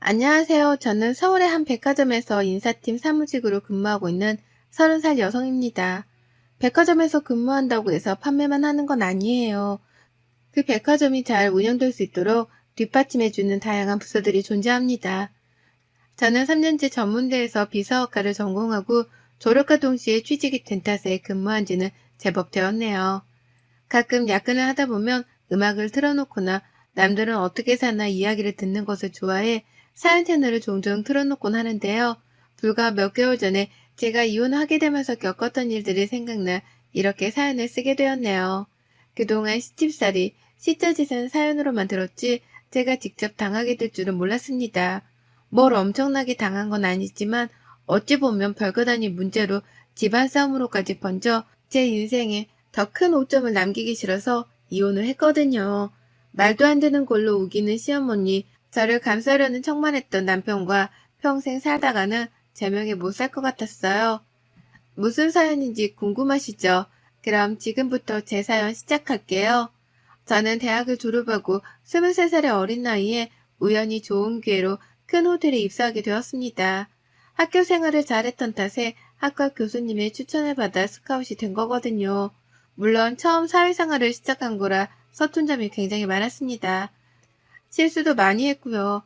안녕하세요. 저는 서울의 한 백화점에서 인사팀 사무직으로 근무하고 있는 30살 여성입니다. 백화점에서 근무한다고 해서 판매만 하는 건 아니에요. 그 백화점이 잘 운영될 수 있도록 뒷받침해주는 다양한 부서들이 존재합니다. 저는 3년째 전문대에서 비서학과를 전공하고 졸업과 동시에 취직이 된 탓에 근무한 지는 제법 되었네요. 가끔 야근을 하다 보면 음악을 틀어놓거나 남들은 어떻게 사나 이야기를 듣는 것을 좋아해 사연 채널을 종종 틀어놓곤 하는데요. 불과 몇 개월 전에 제가 이혼하게 되면서 겪었던 일들이 생각나 이렇게 사연을 쓰게 되었네요. 그동안 시집살이, 시처짓은 사연으로만 들었지 제가 직접 당하게 될 줄은 몰랐습니다. 뭘 엄청나게 당한 건 아니지만 어찌 보면 별것 아닌 문제로 집안 싸움으로까지 번져 제 인생에 더 큰 오점을 남기기 싫어서 이혼을 했거든요. 말도 안 되는 걸로 우기는 시어머니, 저를 감싸려는 척만 했던 남편과 평생 살다가는 제명에 못 살 것 같았어요. 무슨 사연인지 궁금하시죠? 그럼 지금부터 제 사연 시작할게요. 저는 대학을 졸업하고 23살의 어린 나이에 우연히 좋은 기회로 큰 호텔에 입사하게 되었습니다. 학교 생활을 잘했던 탓에 학과 교수님의 추천을 받아 스카웃이 된 거거든요. 물론 처음 사회생활을 시작한 거라 서툰 점이 굉장히 많았습니다. 실수도 많이 했고요.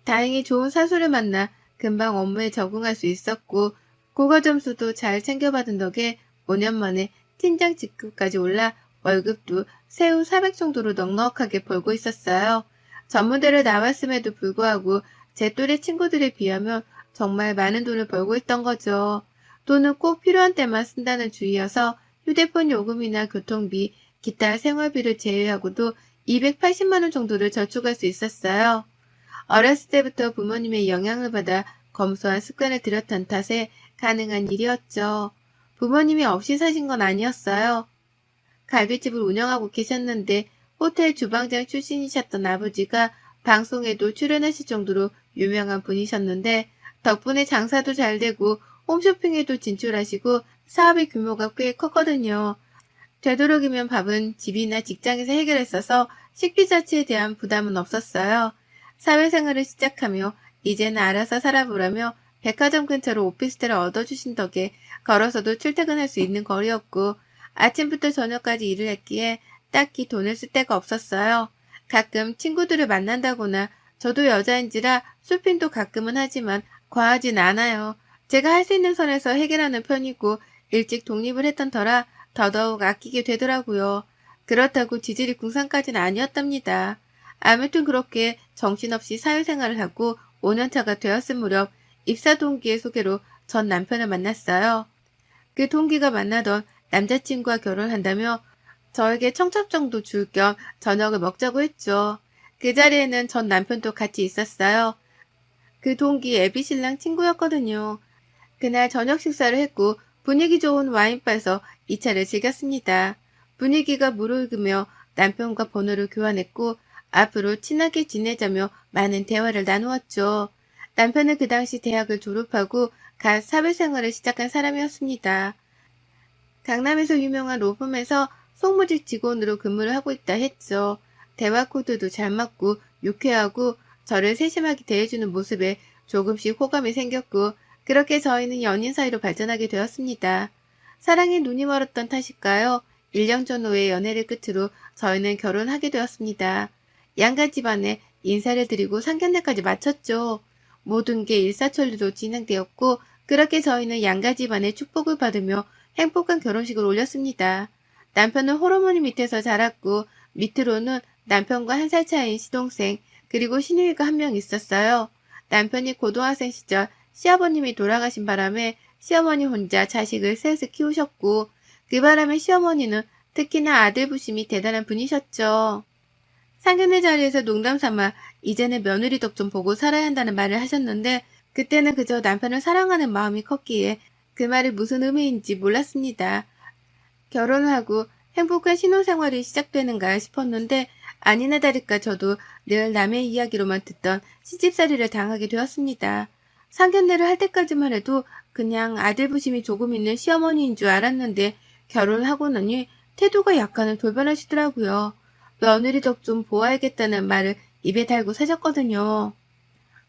다행히 좋은 사수를 만나 금방 업무에 적응할 수 있었고 고과 점수도 잘 챙겨받은 덕에 5년 만에 팀장 직급까지 올라 월급도 세후 400 정도로 넉넉하게 벌고 있었어요. 전문대를 나왔음에도 불구하고 제 또래 친구들에 비하면 정말 많은 돈을 벌고 있던 거죠. 돈은 꼭 필요한 때만 쓴다는 주의여서 휴대폰 요금이나 교통비, 기타 생활비를 제외하고도 280만 원 정도를 저축할 수 있었어요. 어렸을 때부터 부모님의 영향을 받아 검소한 습관을 들였던 탓에 가능한 일이었죠. 부모님이 없이 사신 건 아니었어요. 갈비집을 운영하고 계셨는데 호텔 주방장 출신이셨던 아버지가 방송에도 출연하실 정도로 유명한 분이셨는데 덕분에 장사도 잘 되고 홈쇼핑에도 진출하시고 사업의 규모가 꽤 컸거든요. 되도록이면 밥은 집이나 직장에서 해결했어서 식비 자체에 대한 부담은 없었어요. 사회생활을 시작하며 이제는 알아서 살아보라며 백화점 근처로 오피스텔을 얻어주신 덕에 걸어서도 출퇴근할 수 있는 거리였고 아침부터 저녁까지 일을 했기에 딱히 돈을 쓸 데가 없었어요. 가끔 친구들을 만난다거나 저도 여자인지라 쇼핑도 가끔은 하지만 과하진 않아요. 제가 할 수 있는 선에서 해결하는 편이고 일찍 독립을 했던 터라 더더욱 아끼게 되더라고요. 그렇다고 지질이 궁상까지는 아니었답니다. 아무튼 그렇게 정신없이 사회생활을 하고 5년차가 되었을 무렵 입사 동기의 소개로 전 남편을 만났어요. 그 동기가 만나던 남자친구와 결혼한다며 저에게 청첩 정도 줄 겸 저녁을 먹자고 했죠. 그 자리에는 전 남편도 같이 있었어요. 그 동기 애비신랑 친구였거든요. 그날 저녁 식사를 했고 분위기 좋은 와인바에서 2차를 즐겼습니다. 분위기가 무르익으며 남편과 번호를 교환했고 앞으로 친하게 지내자며 많은 대화를 나누었죠. 남편은 그 당시 대학을 졸업하고 갓 사회생활을 시작한 사람이었습니다. 강남에서 유명한 로펌에서 송무직 직원으로 근무를 하고 있다 했죠. 대화 코드도 잘 맞고 유쾌하고 저를 세심하게 대해주는 모습에 조금씩 호감이 생겼고 그렇게 저희는 연인 사이로 발전하게 되었습니다. 사랑에 눈이 멀었던 탓일까요? 1년 전후의 연애를 끝으로 저희는 결혼하게 되었습니다. 양가 집안에 인사를 드리고 상견례까지 마쳤죠. 모든 게 일사천리로 진행되었고 그렇게 저희는 양가 집안의 축복을 받으며 행복한 결혼식을 올렸습니다. 남편은 호르몬이 밑에서 자랐고 밑으로는 남편과 1살 차이인 시동생 그리고 시누이가 한 명 있었어요. 남편이 고등학생 시절 시아버님이 돌아가신 바람에 시어머니 혼자 자식을 셋을 키우셨고 그 바람에 시어머니는 특히나 아들 부심이 대단한 분이셨죠. 상견례 자리에서 농담삼아 이제는 며느리 덕 좀 보고 살아야 한다는 말을 하셨는데 그때는 그저 남편을 사랑하는 마음이 컸기에 그 말이 무슨 의미인지 몰랐습니다. 결혼을 하고 행복한 신혼생활이 시작되는가 싶었는데 아니나 다를까 저도 늘 남의 이야기로만 듣던 시집살이를 당하게 되었습니다. 상견례를 할 때까지만 해도 그냥 아들 부심이 조금 있는 시어머니인 줄 알았는데 결혼을 하고 나니 태도가 약간은 돌변하시더라고요. 며느리 덕 좀 보아야겠다는 말을 입에 달고 사셨거든요.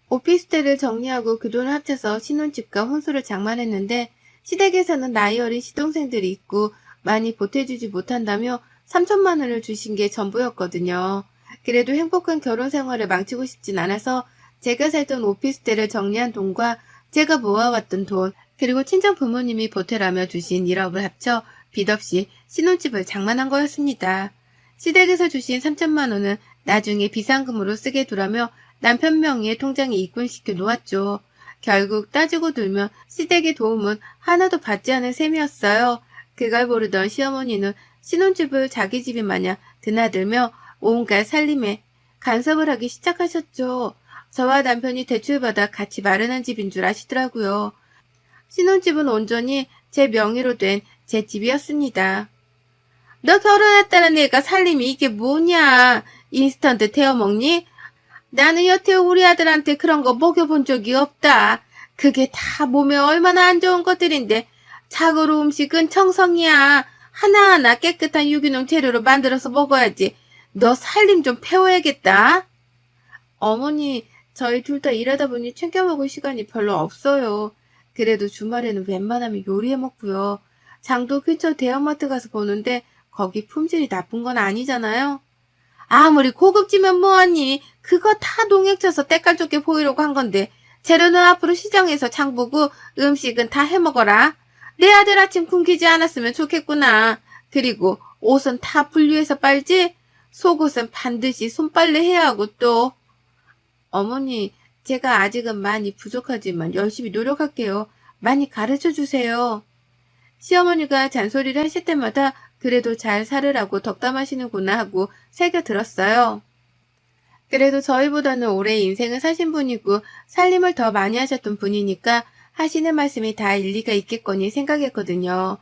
오피스텔을 정리하고 그 돈을 합쳐서 신혼집과 혼수를 장만했는데 시댁에서는 나이 어린 시동생들이 있고 많이 보태주지 못한다며 3천만 원을 주신 게 전부였거든요. 그래도 행복한 결혼 생활을 망치고 싶진 않아서 제가 살던 오피스텔을 정리한 돈과 제가 모아왔던 돈, 그리고 친정 부모님이 보태라며 주신 1억을 합쳐 빚 없이 신혼집을 장만한 거였습니다. 시댁에서 주신 3천만 원은 나중에 비상금으로 쓰게 두라며 남편 명의의 통장에 입금시켜 놓았죠. 결국 따지고 들면 시댁의 도움은 하나도 받지 않은 셈이었어요. 그걸 모르던 시어머니는 신혼집을 자기 집이 마냥 드나들며 온갖 살림에 간섭을 하기 시작하셨죠. 저와 남편이 대출받아 같이 마련한 집인 줄 아시더라고요. 신혼집은 온전히 제 명의로 된 제 집이었습니다. 너 결혼했다는 애가 살림이 이게 뭐냐? 인스턴트 태워 먹니? 나는 여태 우리 아들한테 그런 거 먹여본 적이 없다. 그게 다 몸에 얼마나 안 좋은 것들인데 자고로 음식은 청성이야. 하나하나 깨끗한 유기농 재료로 만들어서 먹어야지. 너 살림 좀 배워야겠다. 어머니, 저희 둘 다 일하다 보니 챙겨 먹을 시간이 별로 없어요. 그래도 주말에는 웬만하면 요리해 먹고요. 장도 근처 대형마트 가서 보는데 거기 품질이 나쁜 건 아니잖아요. 아무리 고급지면 뭐하니. 그거 다 농약 쳐서 때깔 좋게 보이려고 한 건데 재료는 앞으로 시장에서 장 보고 음식은 다 해먹어라. 내 아들 아침 굶기지 않았으면 좋겠구나. 그리고 옷은 다 분리해서 빨지? 속옷은 반드시 손빨래 해야 하고 또. 어머니, 제가 아직은 많이 부족하지만 열심히 노력할게요. 많이 가르쳐 주세요. 시어머니가 잔소리를 하실 때마다 그래도 잘 살으라고 덕담하시는구나 하고 새겨 들었어요. 그래도 저희보다는 오래 인생을 사신 분이고 살림을 더 많이 하셨던 분이니까 하시는 말씀이 다 일리가 있겠거니 생각했거든요.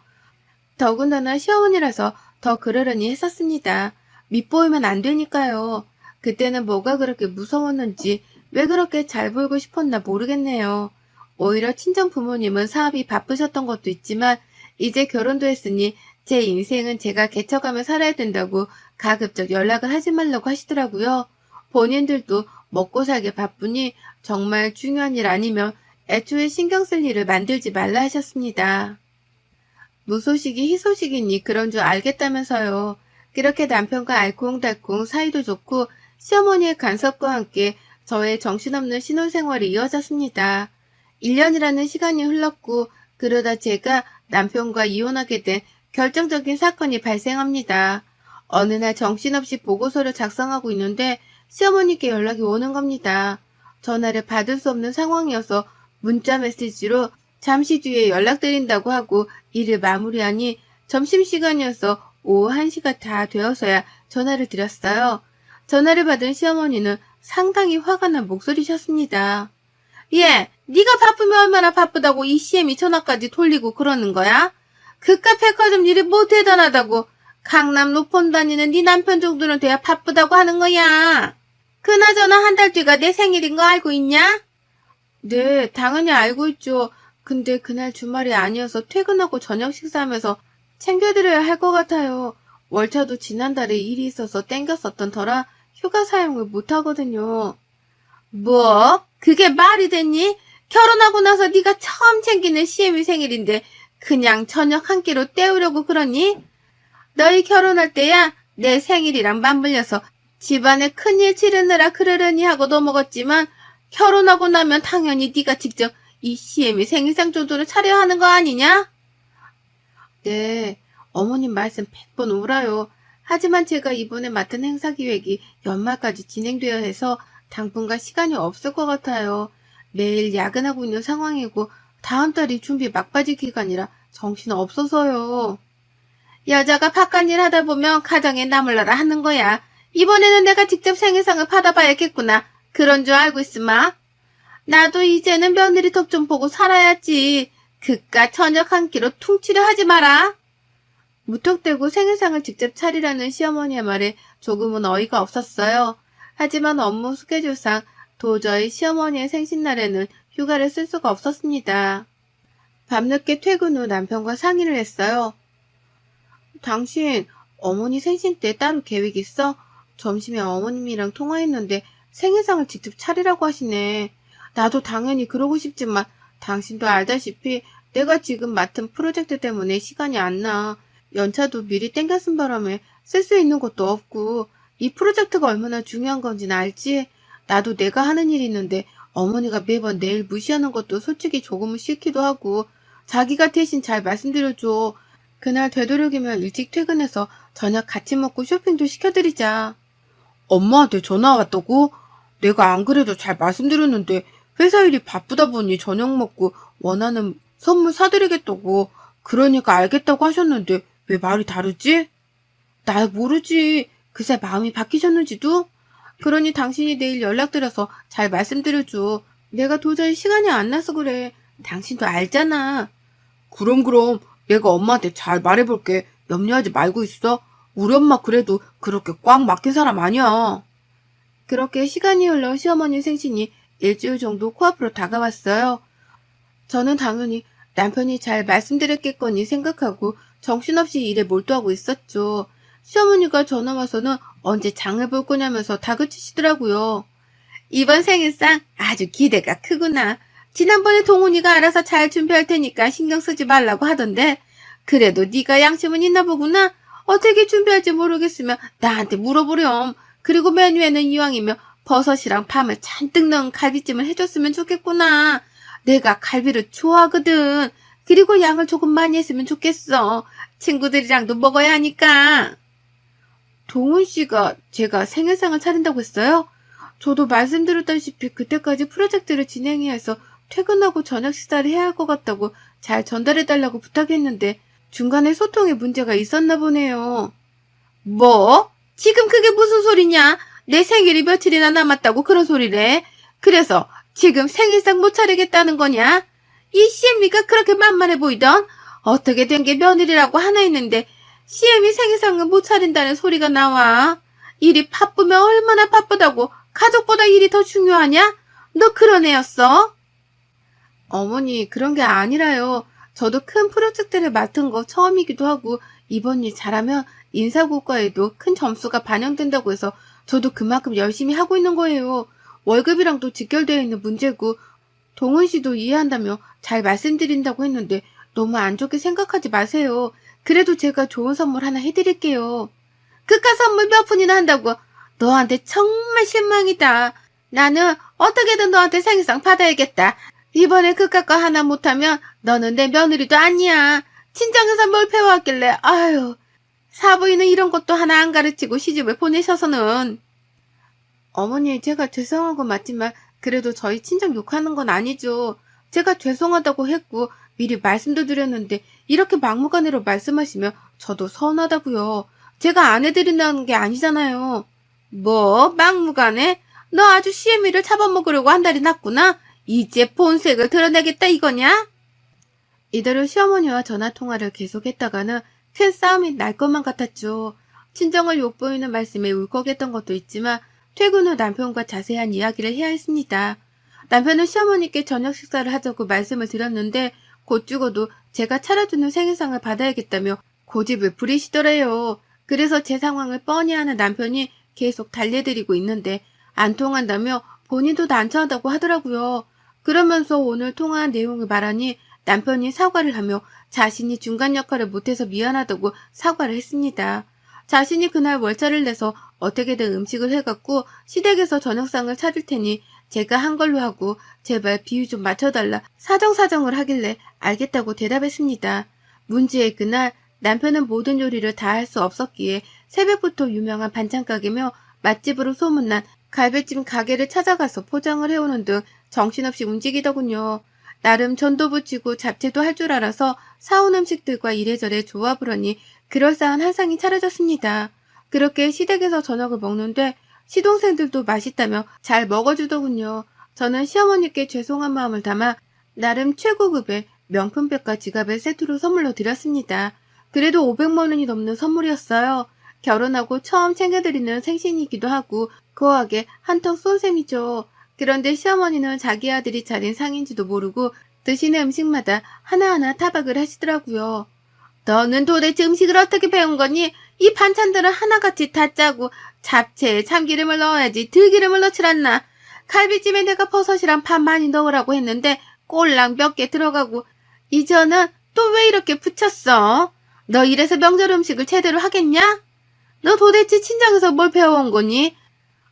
더군다나 시어머니라서 더 그러려니 했었습니다. 밉보이면 안 되니까요. 그때는 뭐가 그렇게 무서웠는지 왜 그렇게 잘 보이고 싶었나 모르겠네요. 오히려 친정 부모님은 사업이 바쁘셨던 것도 있지만 이제 결혼도 했으니 제 인생은 제가 개척하며 살아야 된다고 가급적 연락을 하지 말라고 하시더라고요. 본인들도 먹고 살기 바쁘니 정말 중요한 일 아니면 애초에 신경 쓸 일을 만들지 말라 하셨습니다. 무소식이 희소식이니 그런 줄 알겠다면서요. 그렇게 남편과 알콩달콩 사이도 좋고 시어머니의 간섭과 함께 저의 정신없는 신혼생활이 이어졌습니다. 1년이라는 시간이 흘렀고 그러다 제가 남편과 이혼하게 된 결정적인 사건이 발생합니다. 어느 날 정신없이 보고서를 작성하고 있는데 시어머니께 연락이 오는 겁니다. 전화를 받을 수 없는 상황이어서 문자 메시지로 잠시 뒤에 연락드린다고 하고 일을 마무리하니 점심시간이어서 오후 1시가 다 되어서야 전화를 드렸어요. 전화를 받은 시어머니는 상당히 화가 난 목소리셨습니다. 예, 네가 바쁘면 얼마나 바쁘다고 이 CM이 전화까지 돌리고 그러는 거야? 그깟 백화점 일이 뭐 대단하다고. 강남 로폰 다니는 네 남편 정도는 돼야 바쁘다고 하는 거야. 그나저나 한 달 뒤가 내 생일인 거 알고 있냐? 네, 당연히 알고 있죠. 근데 그날 주말이 아니어서 퇴근하고 저녁 식사하면서 챙겨드려야 할 것 같아요. 월차도 지난달에 일이 있어서 땡겼었던 터라 휴가 사용을 못하거든요. 뭐? 그게 말이 됐니? 결혼하고 나서 네가 처음 챙기는 CM이 생일인데 그냥 저녁 한 끼로 때우려고 그러니? 너희 결혼할 때야 내 생일이랑 맞물려서 집안에 큰일 치르느라 그러려니 하고 넘어갔지만 결혼하고 나면 당연히 네가 직접 이 CM이 생일상 정도를 차려야 하는 거 아니냐? 네, 어머님 말씀 100번 옳아요. 하지만 제가 이번에 맡은 행사 기획이 연말까지 진행되어야 해서 당분간 시간이 없을 것 같아요. 매일 야근하고 있는 상황이고 다음 달이 준비 막바지 기간이라 정신 없어서요. 여자가 바깥일 하다 보면 가정에 나몰라라 하는 거야. 이번에는 내가 직접 생일상을 받아봐야겠구나. 그런 줄 알고 있으마. 나도 이제는 며느리 덕 좀 보고 살아야지. 그깟 저녁 한 끼로 퉁치려 하지 마라. 무턱대고 생일상을 직접 차리라는 시어머니의 말에 조금은 어이가 없었어요. 하지만 업무 스케줄상 도저히 시어머니의 생신날에는 휴가를 쓸 수가 없었습니다. 밤늦게 퇴근 후 남편과 상의를 했어요. 당신 어머니 생신 때 따로 계획 있어? 점심에 어머님이랑 통화했는데 생일상을 직접 차리라고 하시네. 나도 당연히 그러고 싶지만 당신도 알다시피 내가 지금 맡은 프로젝트 때문에 시간이 안 나. 연차도 미리 땡겨 쓴 바람에 쓸 수 있는 것도 없고 이 프로젝트가 얼마나 중요한 건지는 알지? 나도 내가 하는 일이 있는데 어머니가 매번 내일 무시하는 것도 솔직히 조금은 싫기도 하고 자기가 대신 잘 말씀드려줘. 그날 되도록이면 일찍 퇴근해서 저녁 같이 먹고 쇼핑도 시켜드리자. 엄마한테 전화 왔다고? 내가 안 그래도 잘 말씀드렸는데 회사 일이 바쁘다 보니 저녁 먹고 원하는 선물 사드리겠다고. 그러니까 알겠다고 하셨는데 왜 말이 다르지? 나 모르지. 그새 마음이 바뀌셨는지도? 그러니 당신이 내일 연락드려서 잘 말씀드려줘. 내가 도저히 시간이 안 나서 그래. 당신도 알잖아. 그럼 내가 엄마한테 잘 말해볼게. 염려하지 말고 있어. 우리 엄마 그래도 그렇게 꽉 막힌 사람 아니야. 그렇게 시간이 흘러 시어머니 생신이 일주일 정도 코앞으로 다가왔어요. 저는 당연히 남편이 잘 말씀드렸겠거니 생각하고 정신없이 일에 몰두하고 있었죠. 시어머니가 전화 와서는 언제 장을 볼 거냐면서 다그치시더라고요. 이번 생일상 아주 기대가 크구나. 지난번에 동훈이가 알아서 잘 준비할 테니까 신경 쓰지 말라고 하던데 그래도 네가 양심은 있나 보구나. 어떻게 준비할지 모르겠으면 나한테 물어보렴. 그리고 메뉴에는 이왕이면 버섯이랑 밤을 잔뜩 넣은 갈비찜을 해줬으면 좋겠구나. 내가 갈비를 좋아하거든. 그리고 양을 조금 많이 했으면 좋겠어. 친구들이랑도 먹어야 하니까. 동훈 씨가 제가 생일상을 차린다고 했어요? 저도 말씀드렸다시피 그때까지 프로젝트를 진행해야 해서 퇴근하고 저녁 식사를 해야 할 것 같다고 잘 전달해달라고 부탁했는데 중간에 소통에 문제가 있었나 보네요. 뭐? 지금 그게 무슨 소리냐? 내 생일이 며칠이나 남았다고 그런 소리래. 그래서 지금 생일상 못 차리겠다는 거냐? 이 CM이가 그렇게 만만해 보이던? 어떻게 된 게 며느리라고 하나 있는데 CM이 생일상은 못 차린다는 소리가 나와. 일이 바쁘면 얼마나 바쁘다고 가족보다 일이 더 중요하냐? 너 그런 애였어? 어머니 그런 게 아니라요. 저도 큰 프로젝트를 맡은 거 처음이기도 하고 이번 일 잘하면 인사고과에도 큰 점수가 반영된다고 해서 저도 그만큼 열심히 하고 있는 거예요. 월급이랑도 직결되어 있는 문제고 동훈 씨도 이해한다며 잘 말씀드린다고 했는데 너무 안 좋게 생각하지 마세요. 그래도 제가 좋은 선물 하나 해드릴게요. 그깟 선물 몇 푼이나 한다고. 너한테 정말 실망이다. 나는 어떻게든 너한테 생일상 받아야겠다. 이번에 그깟 거 하나 못하면 너는 내 며느리도 아니야. 친정에서 뭘 배워왔길래 아유. 사부인은 이런 것도 하나 안 가르치고 시집을 보내셔서는. 어머니 제가 죄송한 건 맞지만 그래도 저희 친정 욕하는 건 아니죠. 제가 죄송하다고 했고 미리 말씀도 드렸는데 이렇게 막무가내로 말씀하시면 저도 서운하다고요. 제가 안 해드린다는 게 아니잖아요. 뭐 막무가내? 너 아주 CM이를 잡아먹으려고 한 달이 났구나. 이제 본색을 드러내겠다 이거냐? 이대로 시어머니와 전화통화를 계속했다가는 큰 싸움이 날 것만 같았죠. 친정을 욕보이는 말씀에 울컥했던 것도 있지만 퇴근 후 남편과 자세한 이야기를 해야 했습니다. 남편은 시어머니께 저녁 식사를 하자고 말씀을 드렸는데 곧 죽어도 제가 차려주는 생일상을 받아야겠다며 고집을 부리시더래요. 그래서 제 상황을 뻔히 아는 남편이 계속 달래드리고 있는데 안 통한다며 본인도 난처하다고 하더라고요. 그러면서 오늘 통화한 내용을 말하니 남편이 사과를 하며 자신이 중간 역할을 못해서 미안하다고 사과를 했습니다. 자신이 그날 월차를 내서 어떻게든 음식을 해갖고 시댁에서 저녁상을 차릴 테니 제가 한 걸로 하고 제발 비유 좀 맞춰달라 사정사정을 하길래 알겠다고 대답했습니다. 문제의 그날 남편은 모든 요리를 다 할 수 없었기에 새벽부터 유명한 반찬가게며 맛집으로 소문난 갈비찜 가게를 찾아가서 포장을 해오는 등 정신없이 움직이더군요. 나름 전도 붙이고 잡채도 할 줄 알아서 사온 음식들과 이래저래 조합을 하니 그럴싸한 한상이 차려졌습니다. 그렇게 시댁에서 저녁을 먹는데 시동생들도 맛있다며 잘 먹어주더군요. 저는 시어머니께 죄송한 마음을 담아 나름 최고급의 명품백과 지갑을 세트로 선물로 드렸습니다. 그래도 500만 원이 넘는 선물이었어요. 결혼하고 처음 챙겨드리는 생신이기도 하고 거하게 한턱 쏜 셈이죠. 그런데 시어머니는 자기 아들이 차린 상인지도 모르고 드시는 음식마다 하나하나 타박을 하시더라고요. 너는 도대체 음식을 어떻게 배운 거니? 이 반찬들은 하나같이 다 짜고 잡채에 참기름을 넣어야지 들기름을 넣질 않나? 갈비찜에 내가 버섯이랑 파 많이 넣으라고 했는데 꼴랑 몇 개 들어가고 이전은 또 왜 이렇게 붙였어? 너 이래서 명절 음식을 제대로 하겠냐? 너 도대체 친정에서 뭘 배워온 거니?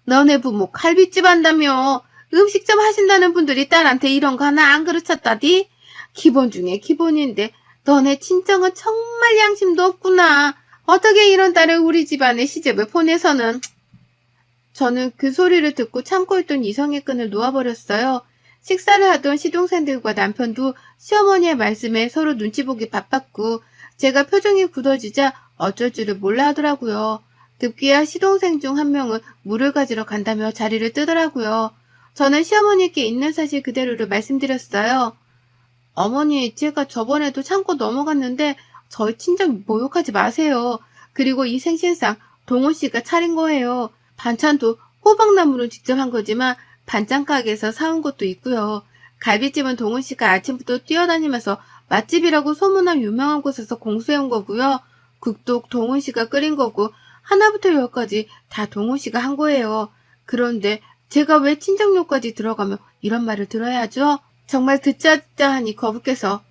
너네 부모 갈비찜 한다며 음식점 하신다는 분들이 딸한테 이런 거 하나 안 가르쳤다디? 기본 중에 기본인데 너네 친정은 정말 양심도 없구나. 어떻게 이런 딸을 우리 집안에 시집을 보내서는. 저는 그 소리를 듣고 참고 있던 이성의 끈을 놓아버렸어요. 식사를 하던 시동생들과 남편도 시어머니의 말씀에 서로 눈치 보기 바빴고 제가 표정이 굳어지자 어쩔 줄을 몰라 하더라고요. 급기야 시동생 중 한 명은 물을 가지러 간다며 자리를 뜨더라고요. 저는 시어머니께 있는 사실 그대로를 말씀드렸어요. 어머니, 제가 저번에도 참고 넘어갔는데 저희 친정 모욕하지 마세요. 그리고 이 생신상 동훈 씨가 차린 거예요. 반찬도 호박나무로 직접 한 거지만 반찬 가게에서 사온 것도 있고요. 갈비찜은 동훈 씨가 아침부터 뛰어다니면서 맛집이라고 소문난 유명한 곳에서 공수해온 거고요. 국도 동훈 씨가 끓인 거고 하나부터 열까지 다 동훈 씨가 한 거예요. 그런데 제가 왜 친정욕까지 들어가며 이런 말을 들어야죠? 정말 듣자 하니 거북해서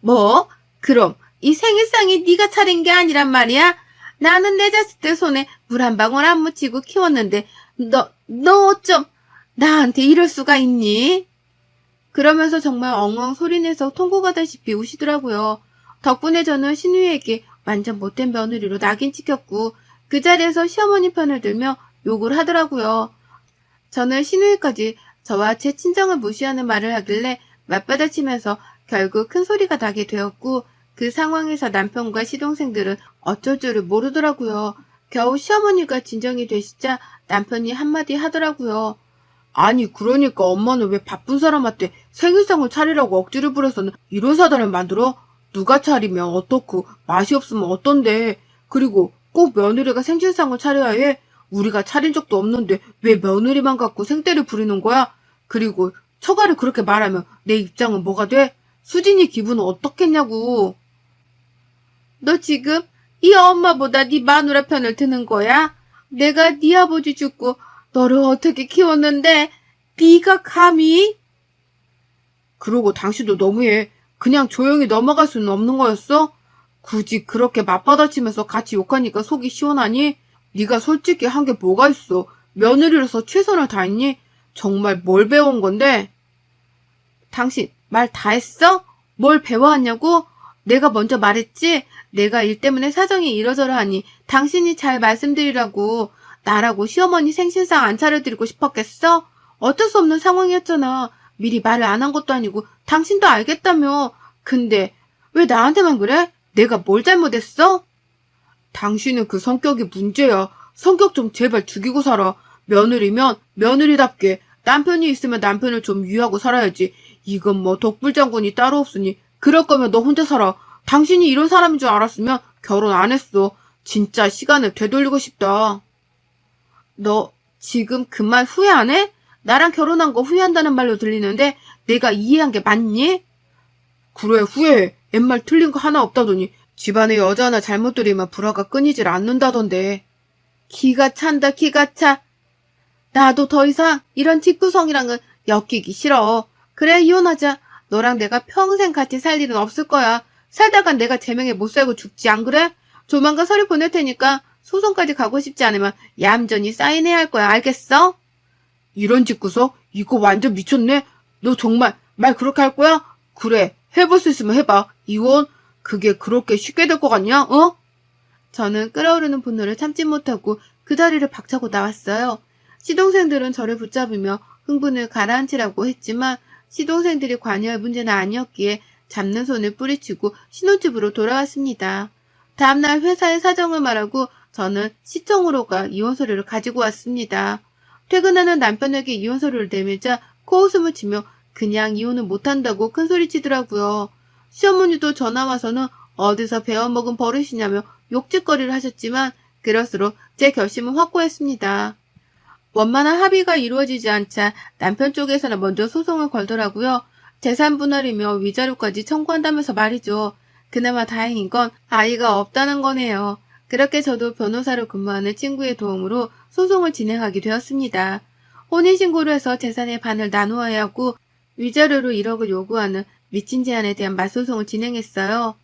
뭐? 그럼 이 생일상이 네가 차린 게 아니란 말이야? 나는 내 자식들 손에 물 한 방울 안 묻히고 키웠는데 너 어쩜 나한테 이럴 수가 있니? 그러면서 정말 엉엉 소리내서 통곡하다시피 우시더라고요. 덕분에 저는 신우이에게 완전 못된 며느리로 낙인 찍혔고 그 자리에서 시어머니 편을 들며 욕을 하더라고요. 저는 신우이까지 저와 제 친정을 무시하는 말을 하길래 맞받아치면서 결국 큰 소리가 나게 되었고 그 상황에서 남편과 시동생들은 어쩔 줄을 모르더라고요. 겨우 시어머니가 진정이 되시자 남편이 한마디 하더라고요. 아니 그러니까 엄마는 왜 바쁜 사람한테 생일상을 차리라고 억지를 부려서는 이런 사단을 만들어? 누가 차리면 어떻고 맛이 없으면 어떤데. 그리고 꼭 며느리가 생신상을 차려야 해? 우리가 차린 적도 없는데 왜 며느리만 갖고 생떼를 부리는 거야? 그리고 처가를 그렇게 말하면 내 입장은 뭐가 돼? 수진이 기분은 어떻겠냐고. 너 지금 이 엄마보다 네 마누라 편을 드는 거야? 내가 네 아버지 죽고 너를 어떻게 키웠는데 네가 감히? 그러고 당신도 너무해. 그냥 조용히 넘어갈 수는 없는 거였어? 굳이 그렇게 맞받아치면서 같이 욕하니까 속이 시원하니? 네가 솔직히 한 게 뭐가 있어? 며느리로서 최선을 다했니? 정말 뭘 배워온 건데? 당신 말 다 했어? 뭘 배워왔냐고? 내가 먼저 말했지? 내가 일 때문에 사정이 이러저러 하니 당신이 잘 말씀드리라고. 나라고 시어머니 생신상 안 차려드리고 싶었겠어? 어쩔 수 없는 상황이었잖아. 미리 말을 안 한 것도 아니고 당신도 알겠다며. 근데 왜 나한테만 그래? 내가 뭘 잘못했어? 당신은 그 성격이 문제야. 성격 좀 제발 죽이고 살아. 며느리면 며느리답게 남편이 있으면 남편을 좀 위하고 살아야지. 이건 뭐 독불장군이 따로 없으니 그럴 거면 너 혼자 살아. 당신이 이런 사람인 줄 알았으면 결혼 안 했어. 진짜 시간을 되돌리고 싶다. 너 지금 그 말 후회 안 해? 나랑 결혼한 거 후회한다는 말로 들리는데 내가 이해한 게 맞니? 그래 후회해. 옛말 틀린 거 하나 없다더니 집안에 여자 하나 잘못 들이면 불화가 끊이질 않는다던데. 기가 찬다 기가 차. 나도 더 이상 이런 집구성이랑은 엮이기 싫어. 그래 이혼하자. 너랑 내가 평생 같이 살 일은 없을 거야. 살다간 내가 제명에 못 살고 죽지 안 그래? 조만간 서류 보낼 테니까 소송까지 가고 싶지 않으면 얌전히 사인해야 할 거야. 알겠어? 이런 집구석? 이거 완전 미쳤네. 너 정말 말 그렇게 할 거야? 그래 해볼 수 있으면 해봐. 이혼? 그게 그렇게 쉽게 될 것 같냐? 어? 저는 끓어오르는 분노를 참지 못하고 그 자리를 박차고 나왔어요. 시동생들은 저를 붙잡으며 흥분을 가라앉히라고 했지만 시동생들이 관여할 문제는 아니었기에 잡는 손을 뿌리치고 신혼집으로 돌아왔습니다. 다음날 회사에 사정을 말하고 저는 시청으로 가 이혼서류를 가지고 왔습니다. 퇴근하는 남편에게 이혼서류를 내밀자 코웃음을 치며 그냥 이혼은 못한다고 큰소리치더라고요. 시어머니도 전화 와서는 어디서 배워먹은 버릇이냐며 욕짓거리를 하셨지만 그럴수록 제 결심은 확고했습니다. 원만한 합의가 이루어지지 않자 남편 쪽에서는 먼저 소송을 걸더라고요. 재산 분할이며 위자료까지 청구한다면서 말이죠. 그나마 다행인 건 아이가 없다는 거네요. 그렇게 저도 변호사로 근무하는 친구의 도움으로 소송을 진행하게 되었습니다. 혼인신고를 해서 재산의 반을 나누어야 하고 위자료로 1억을 요구하는 미친 제안에 대한 맞소송을 진행했어요.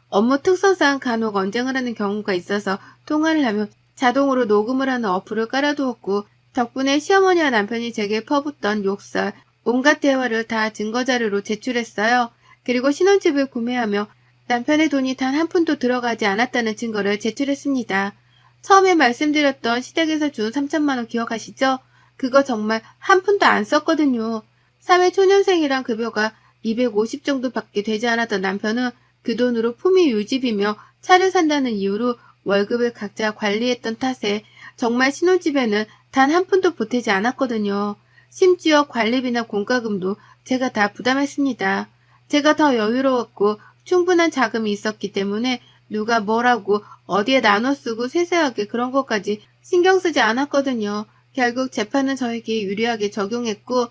업무 특성상 간혹 언쟁을 하는 경우가 있어서 통화를 하면 자동으로 녹음을 하는 어플을 깔아두었고 덕분에 시어머니와 남편이 제게 퍼붓던 욕설, 온갖 대화를 다 증거자료로 제출했어요. 그리고 신혼집을 구매하며 남편의 돈이 단 한 푼도 들어가지 않았다는 증거를 제출했습니다. 처음에 말씀드렸던 시댁에서 준 3천만 원 기억하시죠? 그거 정말 한 푼도 안 썼거든요. 사회초년생이랑 급여가 250 정도밖에 되지 않았던 남편은 그 돈으로 품위 유지비며 차를 산다는 이유로 월급을 각자 관리했던 탓에 정말 신혼집에는 단 한 푼도 보태지 않았거든요. 심지어 관리비나 공과금도 제가 다 부담했습니다. 제가 더 여유로웠고 충분한 자금이 있었기 때문에 누가 뭐라고 어디에 나눠 쓰고 세세하게 그런 것까지 신경 쓰지 않았거든요. 결국 재판은 저에게 유리하게 적용했고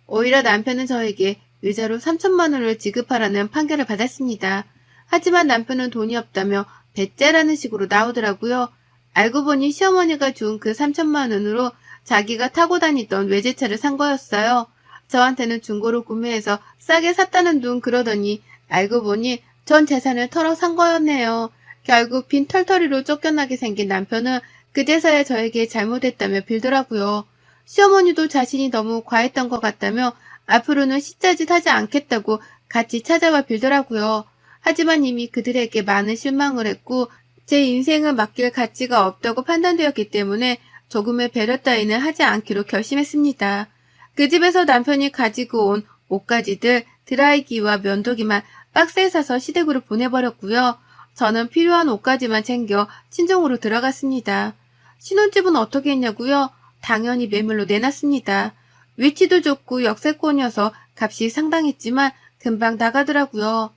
오히려 남편은 저에게 위자료 3천만 원을 지급하라는 판결을 받았습니다. 하지만 남편은 돈이 없다며 배째라는 식으로 나오더라고요. 알고 보니 시어머니가 준 그 3천만 원으로 자기가 타고 다니던 외제차를 산 거였어요. 저한테는 중고로 구매해서 싸게 샀다는 둥 그러더니 알고 보니 전 재산을 털어 산 거였네요. 결국 빈 털터리로 쫓겨나게 생긴 남편은 그제서야 저에게 잘못했다며 빌더라고요. 시어머니도 자신이 너무 과했던 것 같다며 앞으로는 시짜짓 하지 않겠다고 같이 찾아와 빌더라고요. 하지만 이미 그들에게 많은 실망을 했고 제 인생을 맡길 가치가 없다고 판단되었기 때문에 조금의 배려 따위는 하지 않기로 결심했습니다. 그 집에서 남편이 가지고 온 옷가지들, 드라이기와 면도기만 박스에 싸서 시댁으로 보내버렸고요. 저는 필요한 옷가지만 챙겨 친정으로 들어갔습니다. 신혼집은 어떻게 했냐고요? 당연히 매물로 내놨습니다. 위치도 좋고 역세권이어서 값이 상당했지만 금방 나가더라고요.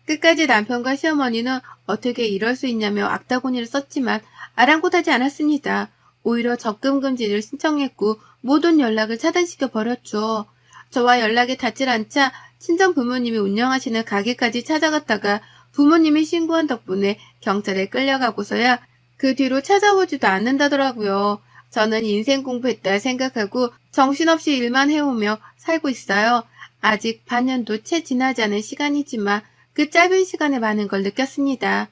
끝까지 남편과 시어머니는 어떻게 이럴 수 있냐며 악다구니를 썼지만 아랑곳하지 않았습니다. 오히려 적금 금지를 신청했고 모든 연락을 차단시켜 버렸죠. 저와 연락이 닿질 않자 친정 부모님이 운영하시는 가게까지 찾아갔다가 부모님이 신고한 덕분에 경찰에 끌려가고서야 그 뒤로 찾아오지도 않는다더라고요. 저는 인생 공부했다 생각하고 정신없이 일만 해오며 살고 있어요. 아직 반년도 채 지나지 않은 시간이지만 그 짧은 시간에 많은 걸 느꼈습니다.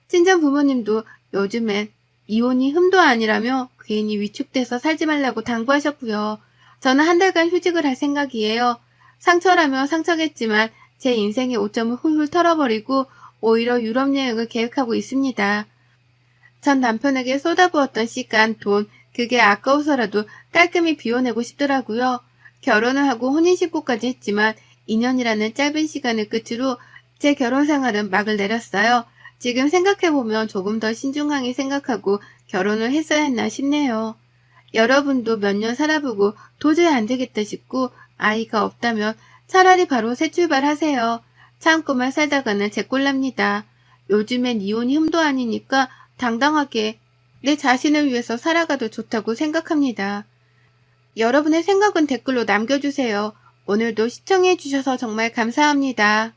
친정 부모님도 요즘엔 이혼이 흠도 아니라며 괜히 위축돼서 살지 말라고 당부하셨고요. 저는 한 달간 휴직을 할 생각이에요. 상처라며 상처겠지만 제 인생의 오점을 훌훌 털어버리고 오히려 유럽 여행을 계획하고 있습니다. 전 남편에게 쏟아부었던 시간, 돈, 그게 아까워서라도 깔끔히 비워내고 싶더라고요. 결혼을 하고 혼인신고까지 했지만 2년이라는 짧은 시간을 끝으로 제 결혼 생활은 막을 내렸어요. 지금 생각해보면 조금 더 신중하게 생각하고 결혼을 했어야 했나 싶네요. 여러분도 몇 년 살아보고 도저히 안 되겠다 싶고 아이가 없다면 차라리 바로 새 출발하세요. 참고만 살다가는 제 꼴납니다. 요즘엔 이혼이 흠도 아니니까 당당하게 내 자신을 위해서 살아가도 좋다고 생각합니다. 여러분의 생각은 댓글로 남겨주세요. 오늘도 시청해주셔서 정말 감사합니다.